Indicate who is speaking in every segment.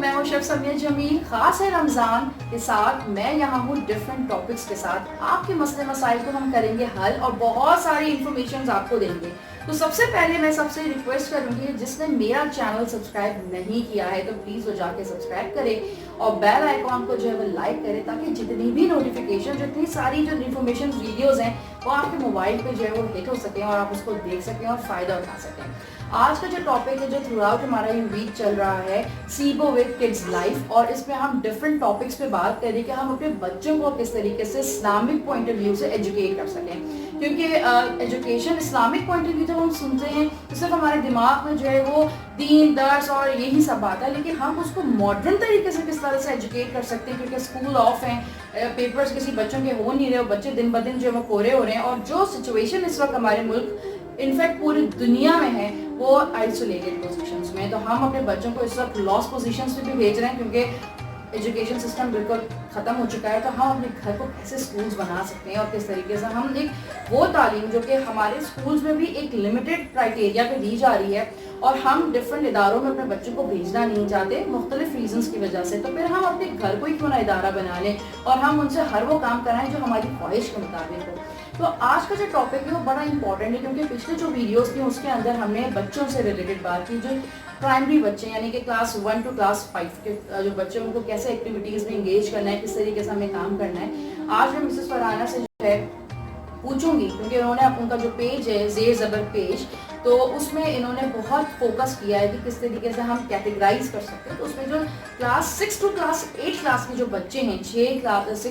Speaker 1: मैं हूँ शेफ समिया जमील। खास है रमज़ान के साथ मैं यहाँ हूँ डिफरेंट टॉपिक्स के साथ। आपके मसले मसाइल को हम करेंगे हल और बहुत सारी इंफॉर्मेशन आपको देंगे। तो सबसे पहले मैं सबसे रिक्वेस्ट करूंगी, जिसने मेरा चैनल सब्सक्राइब नहीं किया है तो प्लीज़ वो जाके सब्सक्राइब करें और बेल आइकॉन को जो है वो लाइक करें, ताकि जितनी भी नोटिफिकेशन, जितनी सारी जो इन्फॉर्मेशन वीडियोस हैं वो आपके मोबाइल पे जो है वो हिट हो सकें और आप उसको देख सकें और फ़ायदा उठा सकें। आज का जो टॉपिक है, जो थ्रू आउट हमारा ये वीक चल रहा है, सीबो विद किड्स लाइफ, और इसमें हम डिफरेंट टॉपिक्स पे बात करें कि हम अपने बच्चों को किस तरीके से इस्लामिक पॉइंट ऑफ व्यू से एजुकेट कर सकें। क्योंकि education Islamic point of view जब हम सुनते हैं तो सिर्फ हमारे दिमाग में जो है वो दीन दर्स और यही सब बात है, लेकिन हम उसको मॉडर्न तरीके से किस तरह से एजुकेट कर सकते हैं। क्योंकि स्कूल ऑफ हैं, पेपर्स किसी बच्चों के हो नहीं रहे, बच्चे दिन ब दिन जो है वो कोरे हो रहे हैं, और जो सिचुएशन इस वक्त हमारे मुल्क इनफैक्ट पूरी दुनिया में है वो आइसोलेटेड पोजीशंस में। तो हम अपने बच्चों को इस वक्त लॉस पोजीशंस पे भी भेज रहे हैं, क्योंकि एजुकेशन सिस्टम बिल्कुल ख़त्म हो चुका है। तो हम अपने घर को कैसे स्कूल्स बना सकते हैं और किस तरीके से हम एक वो तालीम जो कि हमारे स्कूल्स में भी एक लिमिटेड क्राइटेरिया पे दी जा रही है और हम डिफरेंट इदारों में अपने बच्चों को भेजना नहीं चाहते मुख्तलिफ रीजंस की वजह से, तो फिर हम अपने घर को ही क्यों ना इदारा बना लें और हम उनसे हर वो काम कराएं जो हमारी ख्वाहिश के मुताबिक हो। तो आज का जो टॉपिक है वो बड़ा इंपॉर्टेंट है, क्योंकि पिछले जो वीडियोस थी उसके अंदर हमने बच्चों से रिलेटेड बात की, जो प्राइमरी बच्चे यानी कि क्लास 1 टू क्लास 5 के जो बच्चे, उनको कैसे एक्टिविटीज़ में इंगेज करना है, किस तरीके से हमें काम करना है। आज मैं मिसेस फरहाना से जो है पूछूंगी, क्योंकि उन्होंने उनका जो पेज है ज़ेर ज़बर पेज, तो उसमें इन्होंने बहुत फोकस किया है कि किस तरीके से हम कैटेगराइज कर सकते हैं। तो उसमें जो क्लास 6 टू क्लास 8 क्लास के जो बच्चे हैं, क्लास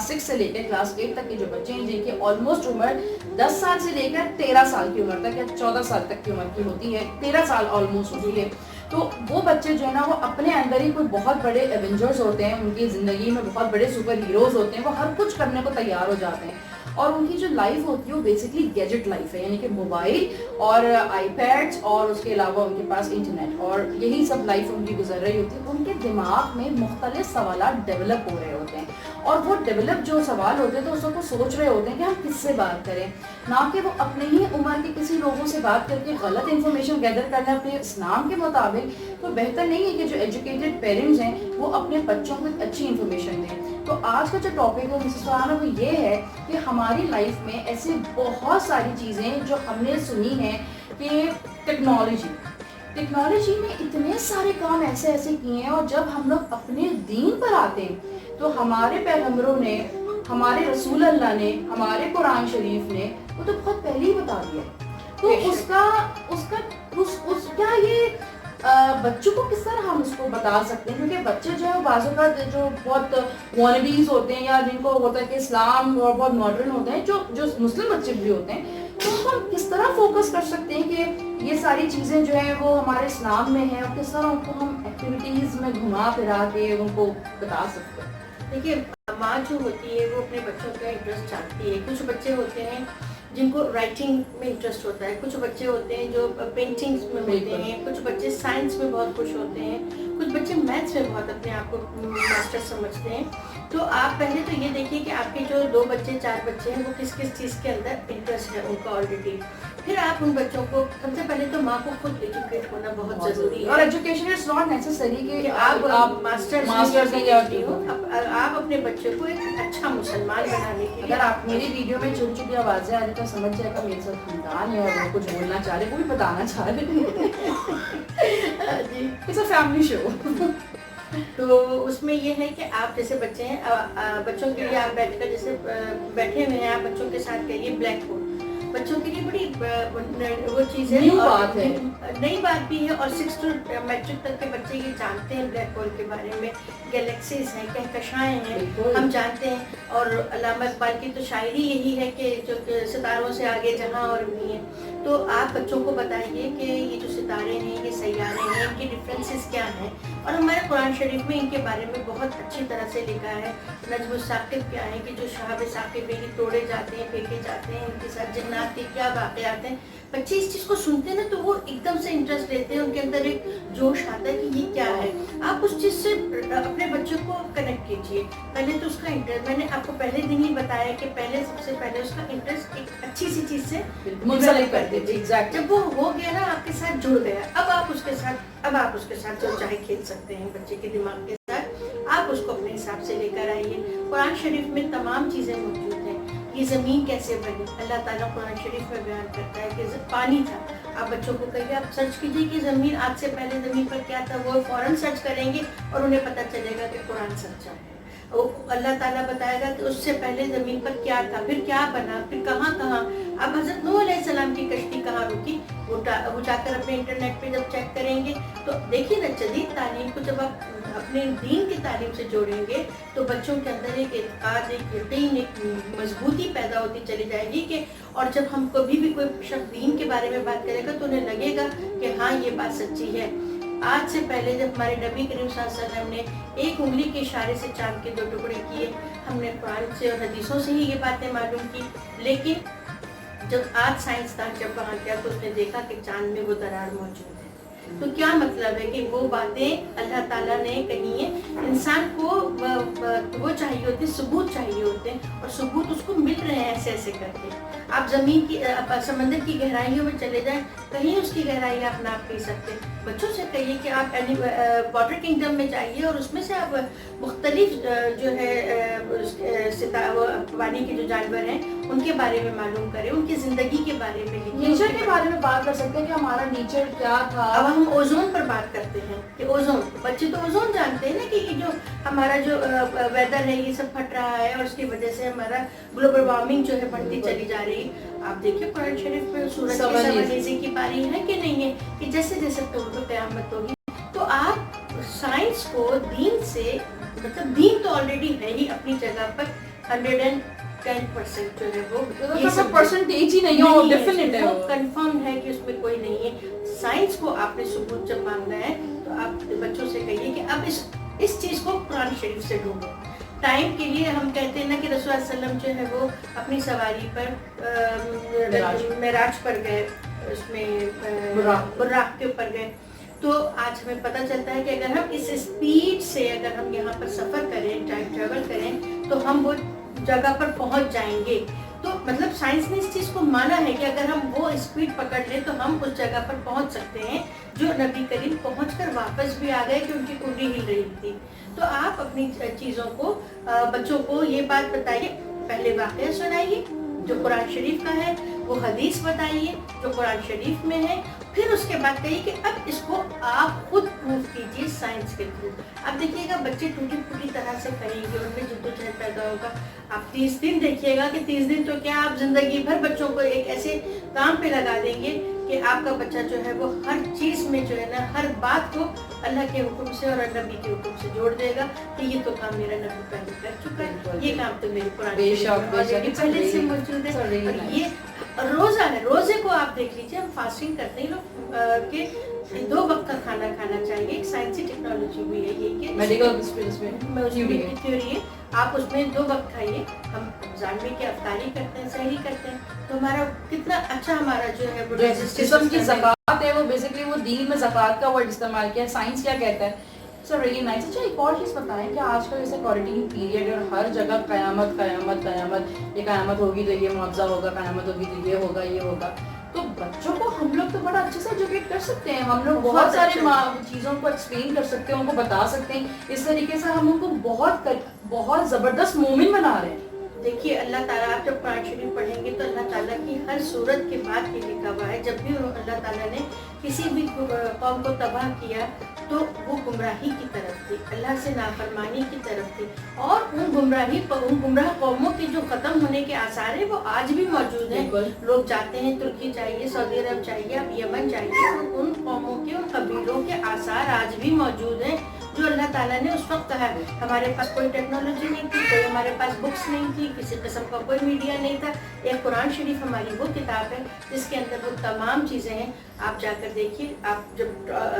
Speaker 1: 6 से लेकर क्लास 8 तक के जो बच्चे हैं, जिनकी ऑलमोस्ट उम्र 10 साल से लेकर 13 साल की उम्र तक या 14 साल तक की उम्र की होती है, 13 साल ऑलमोस्ट होती है, तो वो बच्चे जो है ना वो अपने अंदर ही कोई बहुत बड़े एवेंजर्स होते हैं, उनकी ज़िंदगी में बहुत बड़े सुपर हीरोज़ होते हैं, वो हर कुछ करने को तैयार हो जाते हैं। और उनकी जो लाइफ होती है वो बेसिकली गैजेट लाइफ है, यानी कि मोबाइल और आईपैड्स और उसके अलावा उनके पास इंटरनेट, और यही सब लाइफ उनकी गुजर रही होती है। उनके दिमाग में मुख्तलिफ सवाल डेवलप हो रहे होते हैं, और वो डेवलप जो सवाल होते हैं तो उसको सोच रहे होते हैं कि हम किससे बात करें, ना कि वो अपने ही उम्र के किसी लोगों से बात करके गलत इन्फॉर्मेशन गैदर करना अपने इस्लाम के मुताबिक। तो बेहतर नहीं है कि जो एजुकेटेड पेरेंट्स हैं वो अपने बच्चों को एक अच्छी इन्फॉर्मेशन दें। तो आज का जो टॉपिक है मिसेस फरहाना वो ये है कि हमारी लाइफ में ऐसी बहुत सारी चीज़ें जो हमने सुनी हैं कि टेक्नोलॉजी ने इतने सारे काम ऐसे ऐसे किए हैं, और जब हम लोग अपने दीन पर आते हैं तो हमारे पैगंबरों ने, हमारे रसूल अल्लाह ने, हमारे कुरान शरीफ ने वो तो बहुत पहले ही बता दिया। तो उसका क्या ये बच्चों को किस तरह हम उसको बता सकते हैं, क्योंकि बच्चे जो है बाज़ों का जो बहुत वॉनबीज होते हैं या जिनको होता है कि इस्लाम और बहुत मॉडर्न होते हैं, जो मुस्लिम बच्चे भी होते हैं, तो हम किस तरह फोकस कर सकते हैं कि ये सारी चीज़ें जो है वो हमारे इस्लाम में है, और किस तरह उनको हम एक्टिविटीज़ में घुमा फिरा के उनको बता सकते हैं।
Speaker 2: देखिए, माँ जो होती है वो अपने बच्चों का इंटरेस्ट चाहती है। कुछ बच्चे होते हैं जिनको राइटिंग में इंटरेस्ट होता है, कुछ बच्चे होते हैं जो पेंटिंग्स में होते हैं, कुछ बच्चे साइंस में बहुत खुश होते हैं, कुछ बच्चे मैथ्स में बहुत अपने आप को मास्टर समझते हैं। तो आप पहले तो ये देखिए कि आपके जो 2 बच्चे 4 बच्चे हैं वो किस किस चीज़ के अंदर इंटरेस्ट है उनका ऑलरेडी। फिर आप उन बच्चों को, सबसे पहले तो माँ को खुद एजुकेट होना बहुत ज़रूरी है।
Speaker 1: और एजुकेशन इज नॉट नेसेसरी कि
Speaker 2: आप मास्टर्स हो, आप अपने बच्चे को एक अच्छा मुसलमान बनाने के लिए,
Speaker 1: अगर आप मेरी वीडियो में छोटी छोटी आवाज़ें आ रही तो समझ जाएगा मेरे साथ खानदान है और वो कुछ बोलना चाह रहे, वो भी बताना चाह रहे जी, इट्स अ फैमिली शो।
Speaker 2: तो उसमें ये है कि आप जैसे बच्चे हैं, बच्चों के लिए आप बैठकर जैसे बैठे हुए हैं, आप बच्चों के साथ कहिए ब्लैक बोर्ड, बच्चों के लिए बड़ी वो चीज़ है, नई बात भी है। और 6 टू मैट्रिक तक के बच्चे ये जानते हैं ब्लैक होल के बारे में, गैलेक्सीज हैं, कहकशाएँ हैं, हम जानते हैं। और अल्लामा इकबाल की तो शायरी यही है कि जो सितारों से आगे जहां और भी हैं। तो आप बच्चों को बताइए कि ये जो सितारे हैं, ये सैयारे हैं, इनके डिफरेंसेस क्या हैं। और हमारे कुरान शरीफ में इनके बारे में बहुत अच्छी तरह से लिखा है। नजम साकिब क्या है कि जो शहाब साकिब है, ये तोड़े जाते हैं, फेंके जाते हैं, इनके साथ जिन्नात कायनात के क्या वाक़यात हैं, बच्चे इस चीज़ को सुनते हैं ना तो वो एकदम से इंटरेस्ट लेते हैं, उनके अंदर एक जोश आता है कि ये क्या है। आप उस चीज़ से अपने बच्चों को कनेक्ट कीजिए। पहले तो उसका इंटरेस्ट, मैंने आपको पहले दिन ही बताया कि पहले सबसे पहले उसका इंटरेस्ट एक अच्छी सी चीज़ से
Speaker 1: मुंसलिक कर दीजिए। एग्जैक्टली।
Speaker 2: जब वो हो गया ना, आपके साथ जुड़ गया, अब आप उसके साथ जो चाहे खेल सकते हैं बच्चे के दिमाग के साथ, आप उसको अपने हिसाब से लेकर आइए। कुरान शरीफ में तमाम चीज़ें मौजूद हैं। ये ज़मीन कैसे बनी, अल्लाह ताला कुरान शरीफ में बयान करता है कि पानी था। आप बच्चों को कहिए, आप सर्च कीजिए कि ज़मीन, आज से पहले ज़मीन पर क्या था, वो फ़ौरन सर्च करेंगे और उन्हें पता चलेगा कि कुरान सच्चा है। अल्लाह ताला बताएगा कि उससे पहले ज़मीन पर क्या था, फिर क्या बना, फिर कहाँ कहाँ। अब हज़रत नूह अलैहिस्सलाम की कश्ती कहाँ रुकी, वो जाकर अपने इंटरनेट पे जब चेक करेंगे तो देखिए ना, जदीद तालीम को जब आप अपने दीन की तालीम से जोड़ेंगे तो बच्चों के अंदर एक एतक़ाद, एक यकीन, एक मजबूती पैदा होती चली जाएगी कि, और जब हम कभी भी कोई शख्स दीन के बारे में बात करेगा तो उन्हें लगेगा कि हाँ ये बात सच्ची है। आज से पहले जब हमारे नबी करीम सल्लल्लाहु अलैहि वसल्लम ने एक उंगली के इशारे से चांद के 2 टुकड़े किए, हमने कुरान से और हदीसों से ही ये बातें मालूम की। लेकिन जब आज साइंसदान जब वहाँ गया तो उसने देखा कि चांद में वो दरार मौजूद है। तो क्या मतलब है कि वो बातें अल्लाह ताला ने कही है। इंसान को वो चाहिए होते, सबूत चाहिए होते हैं, और सबूत उसको मिल रहे हैं ऐसे ऐसे करके। आप ज़मीन की समंदर की गहराइयों में चले जाएं, कहीं उसकी गहराई आप नाप नहीं सकते। बच्चों से कहिए कि आप वाटर किंगडम में जाइए और उसमें से आप मुख्तलिफ जो है पानी के जो जानवर हैं उनके बारे में मालूम करें, उनकी ज़िंदगी के बारे में लिखें।
Speaker 1: नेचर के बारे में बात कर सकते हैं कि हमारा नेचर क्या था।
Speaker 2: अब हम ओजोन पर बात करते हैं कि ओजोन, बच्चे तो ओजोन जानते हैं ना कि ये जो हमारा जो वेदर है ये सब फट रहा है और उसकी वजह से हमारा ग्लोबल वार्मिंग जो है बढ़ती चली जा रही है। आप देखिए कुरान शरीफ में सूरज की समझने की बारी है कि नहीं है कि जैसे जैसे तो क़यामत होगी। तो आप साइंस को दीन से, मतलब दीन तो ऑलरेडी है ही अपनी जगह पर, 110% जो है वो
Speaker 1: ये सब परसेंटेज ही नहीं है, डेफिनेट है,
Speaker 2: वो कंफर्म है कि उसमें कोई नहीं है। साइंस को आपने सबूत जब मांगना है तो आप बच्चों से कहिए कि अब इस चीज़ को कुरान शरीफ से ढूंढो। टाइम के लिए हम कहते हैं ना कि रसूल सल्लम जो है वो अपनी सवारी पर मेराज पर गए, उसमें बुर्राक के ऊपर गए। तो आज हमें पता चलता है कि अगर हम इस स्पीड से अगर हम यहाँ पर सफ़र करें, टाइम ट्रेवल करें, तो हम वो जगह पर पहुँच जाएंगे। तो मतलब साइंस ने इस चीज़ को माना है कि अगर हम वो स्पीड पकड़ लें तो हम उस जगह पर पहुँच सकते हैं जो नबी करीम पहुँचकर वापस भी आ गए कि उनकी कुंडली हिल रही थी। तो आप अपनी चीज़ों को, बच्चों को ये बात बताइए, पहले वाक़या सुनाइए जो कुरान शरीफ का है, वो हदीस बताइए जो कुरान शरीफ में है, फिर उसके बाद कहिए कि अब इसको आप खुद प्रूव कीजिए साइंस के थ्रू। अब देखिएगा बच्चे टूटी फूटी तरह से करेंगे, उनमें जिद्दोजहद पैदा होगा। आप 30 दिन देखिएगा कि 30 दिन तो क्या, आप जिंदगी भर बच्चों को एक ऐसे काम पे लगा देंगे कि आपका बच्चा जो है वो हर चीज़ में जो है ना, हर बात को अल्लाह के हुक्म से और नबी के हुक्म से जोड़ देगा कि ये तो काम मेरा नबी पहले कर चुका है, ये काम तो मेरे कुरान पहले से मौजूद है। और ये रोज़ा है, रोज़े को आप देख लीजिए, हम फास्टिंग करते हैं लोग के 2 वक्त का खाना खाना चाहिए। एक साइंसी टेक्नोलॉजी भी है ये कि
Speaker 1: मेडिकल
Speaker 2: थ्योरी है, आप उसमें 2 वक्त खाइए। हम रमजान में क्या अफ्तारी करते हैं, सहरी करते हैं, तो हमारा कितना अच्छा हमारा जो है वो
Speaker 1: जिस्म की ज़कात है, वो बेसिकली वो दीन में ज़कात का वर्ड इस्तेमाल किया है। साइंस क्या कहता है, सर रियली नाइस। अच्छा एक और चीज़ बताएं कि आजकल जैसे क्वारंटीन पीरियड और हर जगह क़यामत क़यामत क़यामत, ये क़यामत होगी तो ये मुआवजा होगा, क़यामत होगी तो ये होगा ये होगा। तो बच्चों को हम लोग तो बड़ा अच्छे से एजुकेट कर सकते हैं, हम लोग बहुत सारे चीज़ों को एक्सप्लेन कर सकते हैं, उनको बता सकते हैं। इस तरीके से हम उनको बहुत ज़बरदस्त मोमिन बना रहे हैं।
Speaker 2: देखिए अल्लाह ताला, आप जब कुरान शरीफ पढ़ेंगे तो अल्लाह ताला की हर सूरत के बाद ये लिखा हुआ है, जब भी अल्लाह ताला ने किसी भी कौम को तबाह किया तो वो गुमराही की तरफ थी, अल्लाह से नाफरमानी की तरफ थी। और उन गुमराह कौमों के जो ख़त्म होने के आसार हैं वो आज भी मौजूद हैं। लोग जाते हैं, तुर्की चाहिए, सऊदी अरब चाहिए, अब यमन चाहिए, उन कौमों के, उन कबीलों के आसार आज भी मौजूद हैं जो अल्लाह ताला ने उस वक्त कहा। हमारे पास कोई टेक्नोलॉजी नहीं थी, कोई हमारे पास बुक्स नहीं थी, किसी किस्म का कोई मीडिया नहीं था। एक कुरान शरीफ हमारी वो किताब है जिसके अंदर वो तमाम चीज़ें हैं। आप जाकर देखिए, आप जब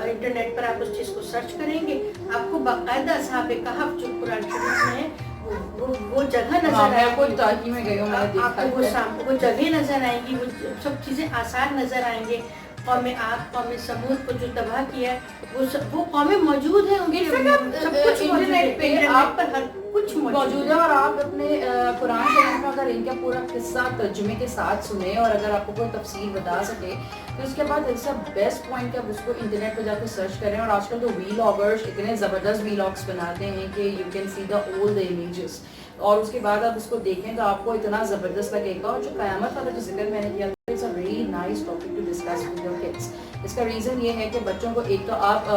Speaker 2: इंटरनेट पर आप उस चीज़ को सर्च करेंगे, आपको बाकायदा असहाबे कहफ जो कुरान शरीफ में है वो जगह नजर
Speaker 1: हाँ, मैं
Speaker 2: आएगी,
Speaker 1: खुद टर्की में गई हूँ, मैंने देखा
Speaker 2: आपको
Speaker 1: है।
Speaker 2: वो जगह नजर आएंगी, वो सब चीजें आसान नजर आएंगे। कौमे आग, कौमे समूद को जो तबाह किया है, वो कौमें मौजूद है उनके, सब कुछ
Speaker 1: इंटरनेट पे
Speaker 2: आप पर हर कुछ
Speaker 1: मौजूद है। और आप अपने कुरान शरीफ में अगर इनका पूरा किस्सा तर्जुमे के साथ सुने और अगर आपको कोई तफसीर बता सके तो उसके बाद इसका बेस्ट पॉइंट है आप उसको इंटरनेट पे जाकर सर्च करें। और आजकल तो वीलॉगर्स इतने ज़बरदस्त वीलॉग्स बनाते हैं कि you can see the all the images, और उसके बाद आप उसको देखें तो आपको इतना ज़बरदस्त लगेगा। और जो क़यामत वाला जो जिक्र मैंने किया, it's a very nice topic to discuss with your kids. इसका रीज़न ये है कि बच्चों को एक तो आप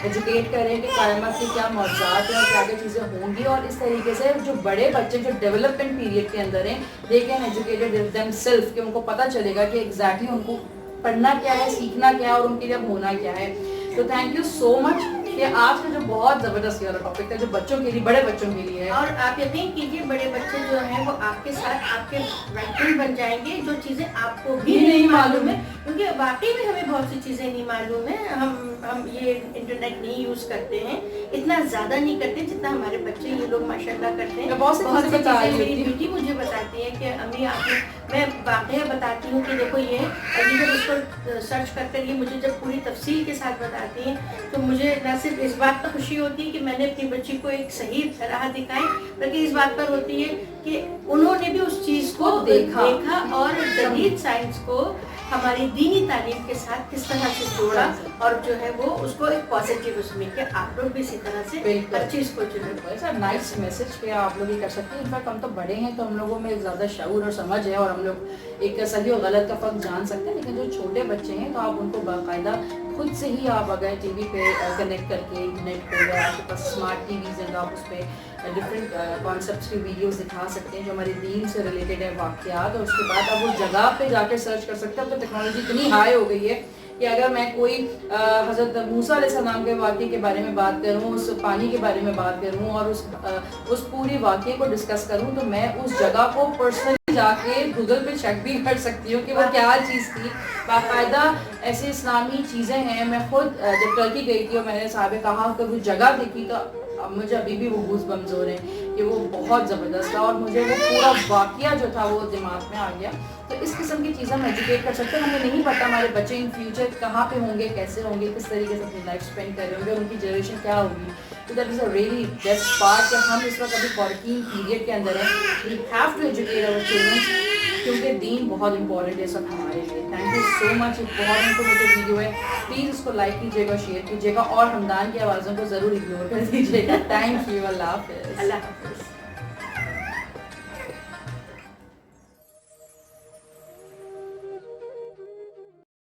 Speaker 1: एजुकेट करें कि क़यामत की क्या मौज़ूआत हैं और क्या क्या चीज़ें होंगी, और इस तरीके से जो बड़े बच्चे जो डेवलपमेंट पीरियड के अंदर हैं दे कैन एजुकेटेड देमसेल्फ, कि उनको पता चलेगा कि एग्जैक्टली उनको पढ़ना क्या है, सीखना क्या है और उनके लिए होना क्या है। तो थैंक यू सो मच कि आज का जो बहुत ज़बरदस्त वाला टॉपिक है जो बच्चों के लिए, बड़े बच्चों के लिए है।
Speaker 2: और आप यकीन कीजिए बड़े बच्चे जो हैं वो आपके साथ आपके वैक्यूम बन जाएंगे, जो चीज़ें आपको भी नहीं मालूम है, क्योंकि वाकई में हमें बहुत सी चीज़ें नहीं मालूम है। हम ये इंटरनेट नहीं यूज़ करते हैं, इतना ज़्यादा नहीं करते जितना हमारे बच्चे ये लोग माशाल्लाह करते हैं।
Speaker 1: बहुत सी चीज़ें
Speaker 2: मेरी बेटी मुझे बताती है कि अम्मी आपने, मैं वाक़या बताती हूँ कि देखो ये, अभी जब उसको सर्च कर ये मुझे जब पूरी तफसील के साथ बताती हैं तो मुझे न सिर्फ इस बात पर खुशी होती है कि मैंने अपनी बच्ची को एक सही राह दिखाई, बल्कि इस बात पर होती है कि उन्होंने भी उस चीज़ को देखा और जदीद साइंस को हमारी दीनी तालीम के साथ किस तरह से जोड़ा, और जो है वो उसको एक पॉजिटिव उसमें कि आप लोग भी इसी तरह से हर चीज़ को चुने।
Speaker 1: ऐसा नाइस मैसेज पे आप लोग ये कर सकते हैं। इनफैक्ट हम तो बड़े हैं तो हम लोगों में ज़्यादा शऊर और समझ है और हम लोग एक सही और गलत का फ़र्क जान सकते हैं, लेकिन जो छोटे बच्चे हैं तो आप उनको बाकायदा खुद से ही आप अगर टीवी पे कनेक्ट करके इंटरनेट पे, अगर आपके पास स्मार्ट टीवीज़ हैं तो आप उस पर डिफरेंट कॉन्सेप्ट्स की वीडियोस दिखा सकते हैं जो हमारे दीन से रिलेटेड है वाक़यात, और उसके बाद आप उस जगह पे जाकर सर्च कर सकते हैं। अब तो टेक्नोलॉजी इतनी हाई हो गई है कि अगर मैं कोई हज़रत मूसा अलैहिस्सलाम के वाक़े के बारे में बात करूँ, उस पानी के बारे में बात करूँ और उस पूरी वाक़े को डिस्कस करूँ तो मैं उस जगह को पर्सनली जाके गूगल पे चेक भी कर सकती हूँ कि वो क्या चीज़ थी। बाकायदा ऐसे इस्लामी चीज़ें हैं। मैं खुद जब टर्की गई थी और मैंने साहब कहा कि वो जगह देखी तो अब मुझे अभी भी वो गूज़ बम्स हो रहे हैं कि वो बहुत ज़बरदस्त था और मुझे वो पूरा वाक़या जो था वो दिमाग में आ गया। तो इस किस्म की चीज़ें हम एजुकेट कर सकते हैं। हमें नहीं पता हमारे बच्चे इन फ्यूचर कहाँ पे होंगे, कैसे होंगे, किस तरीके से अपनी लाइफ स्पेंड कर रहे होंगे, उनकी जनरेशन क्या होगी। तो that is a really best part कि हम इस वक्त अभी क्वारंटीन पीरियड के अंदर हैं। We have to educate our children, क्योंकि दीन बहुत इंपॉर्टेंट है सब हमारे लिए। थैंक यू सो मच, बहुत इन्फॉर्मेटिव वीडियो है। प्लीज़ इसको लाइक कीजिएगा, शेयर कीजिएगा और हमदान की आवाज़ों को ज़रूर इग्नोर कर दीजिएगा। थैंक यू, अल्लाह हाफ़िज़।
Speaker 2: अल्लाह हाफ़िज़।